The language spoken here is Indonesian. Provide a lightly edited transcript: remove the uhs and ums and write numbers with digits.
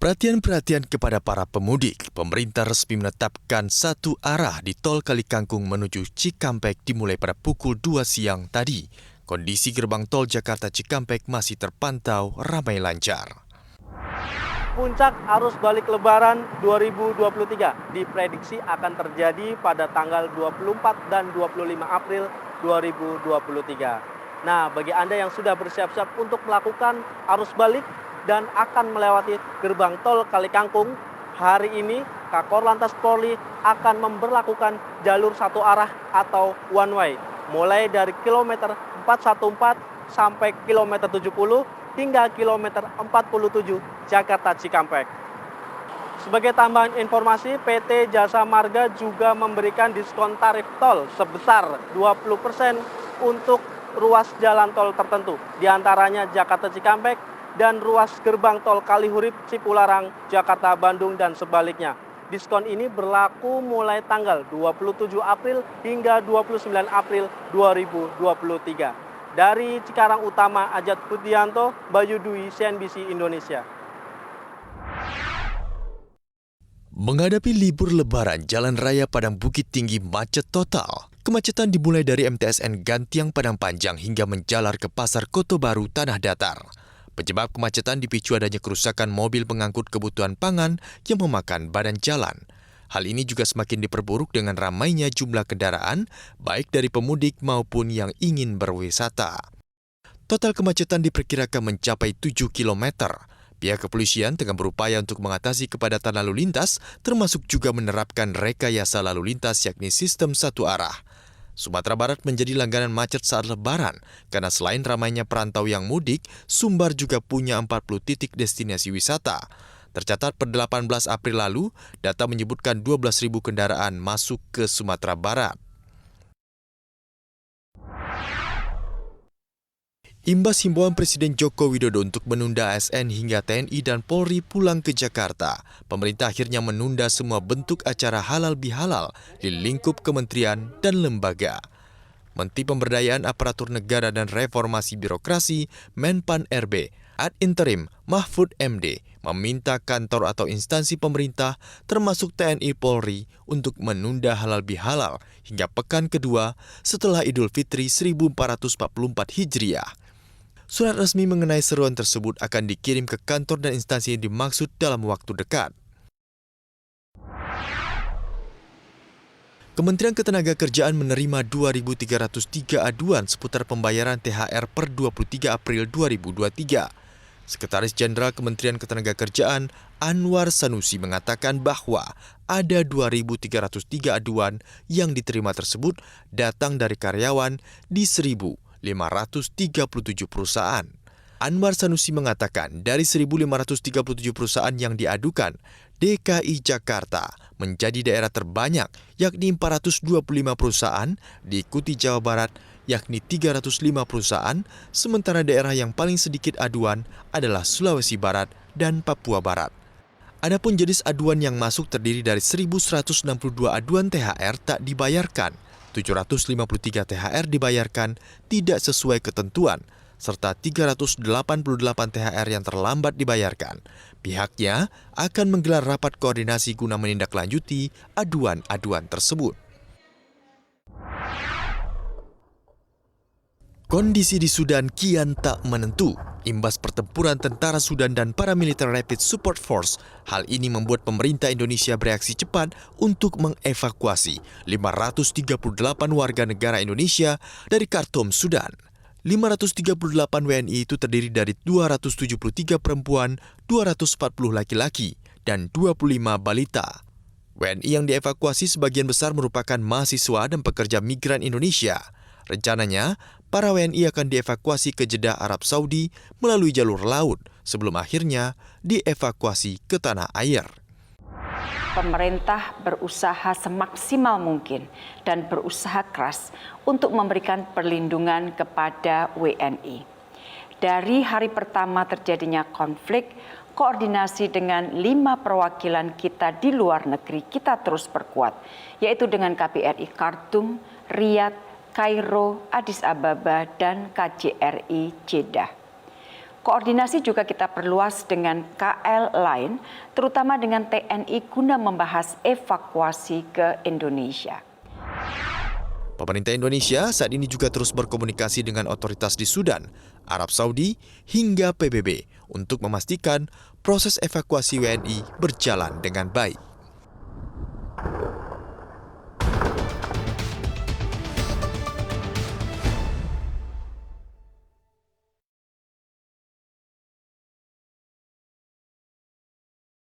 Perhatian kepada para pemudik. Pemerintah resmi menetapkan satu arah di Tol Kalikangkung menuju Cikampek dimulai pada pukul 2 siang tadi. Kondisi gerbang tol Jakarta Cikampek masih terpantau ramai lancar. Puncak arus balik Lebaran 2023 diprediksi akan terjadi pada tanggal 24 dan 25 April 2023. Nah, bagi Anda yang sudah bersiap-siap untuk melakukan arus balik dan akan melewati gerbang tol Kalikangkung, hari ini Kakor Lantas Polri akan memberlakukan jalur satu arah atau one way, mulai dari kilometer 414 sampai kilometer 70 hingga kilometer 47 Jakarta Cikampek. Sebagai tambahan informasi, PT Jasa Marga juga memberikan diskon tarif tol sebesar 20% untuk ruas jalan tol tertentu, diantaranya Jakarta Cikampek dan ruas gerbang tol Kalihurip, Cipularang, Jakarta, Bandung, dan sebaliknya. Diskon ini berlaku mulai tanggal 27 April hingga 29 April 2023. Dari Cikarang Utama, Ajat Pudianto, Bayu Dwi, CNBC Indonesia. Menghadapi libur Lebaran, Jalan Raya Padang Bukit Tinggi macet total. Kemacetan dimulai dari MTSN Gantiang Padang Panjang hingga menjalar ke Pasar Koto Baru Tanah Datar. Penyebab kemacetan dipicu adanya kerusakan mobil pengangkut kebutuhan pangan yang memakan badan jalan. Hal ini juga semakin diperburuk dengan ramainya jumlah kendaraan, baik dari pemudik maupun yang ingin berwisata. Total kemacetan diperkirakan mencapai 7 km. Pihak kepolisian tengah berupaya untuk mengatasi kepadatan lalu lintas, termasuk juga menerapkan rekayasa lalu lintas yakni sistem satu arah. Sumatera Barat menjadi langganan macet saat Lebaran, karena selain ramainya perantau yang mudik, Sumbar juga punya 40 titik destinasi wisata. Tercatat per 18 April lalu, data menyebutkan 12.000 kendaraan masuk ke Sumatera Barat. Imbas himbauan Presiden Joko Widodo untuk menunda ASN hingga TNI dan Polri pulang ke Jakarta, pemerintah akhirnya menunda semua bentuk acara halal bihalal di lingkup kementerian dan lembaga. Menteri Pemberdayaan Aparatur Negara dan Reformasi Birokrasi, Menpan RB, ad interim Mahfud MD, meminta kantor atau instansi pemerintah termasuk TNI Polri untuk menunda halal bihalal hingga pekan kedua setelah Idul Fitri 1444 Hijriah. Surat resmi mengenai seruan tersebut akan dikirim ke kantor dan instansi yang dimaksud dalam waktu dekat. Kementerian Ketenagakerjaan menerima 2.303 aduan seputar pembayaran THR per 23 April 2023. Sekretaris Jenderal Kementerian Ketenagakerjaan Anwar Sanusi mengatakan bahwa ada 2.303 aduan yang diterima tersebut datang dari karyawan di 1.537 perusahaan. Anwar Sanusi mengatakan dari 1.537 perusahaan yang diadukan, DKI Jakarta menjadi daerah terbanyak yakni 425 perusahaan, diikuti Jawa Barat yakni 305 perusahaan, sementara daerah yang paling sedikit aduan adalah Sulawesi Barat dan Papua Barat. Adapun jenis aduan yang masuk terdiri dari 1.162 aduan THR tak dibayarkan, 753 THR dibayarkan tidak sesuai ketentuan, serta 388 THR yang terlambat dibayarkan. Pihaknya akan menggelar rapat koordinasi guna menindaklanjuti aduan-aduan tersebut. Kondisi di Sudan kian tak menentu. Imbas pertempuran tentara Sudan dan paramiliter Rapid Support Force, hal ini membuat pemerintah Indonesia bereaksi cepat untuk mengevakuasi 538 warga negara Indonesia dari Khartoum, Sudan. 538 WNI itu terdiri dari 273 perempuan, 240 laki-laki, dan 25 balita. WNI yang dievakuasi sebagian besar merupakan mahasiswa dan pekerja migran Indonesia. Rencananya, para WNI akan dievakuasi ke Jeddah, Arab Saudi melalui jalur laut sebelum akhirnya dievakuasi ke tanah air. Pemerintah berusaha semaksimal mungkin dan berusaha keras untuk memberikan perlindungan kepada WNI. Dari hari pertama terjadinya konflik, koordinasi dengan 5 perwakilan kita di luar negeri kita terus perkuat, yaitu dengan KBRI Khartoum, Riyadh, Kairo, Addis Ababa, dan KJRI Jeddah. Koordinasi juga kita perluas dengan KL lain, terutama dengan TNI guna membahas evakuasi ke Indonesia. Pemerintah Indonesia saat ini juga terus berkomunikasi dengan otoritas di Sudan, Arab Saudi, hingga PBB untuk memastikan proses evakuasi WNI berjalan dengan baik.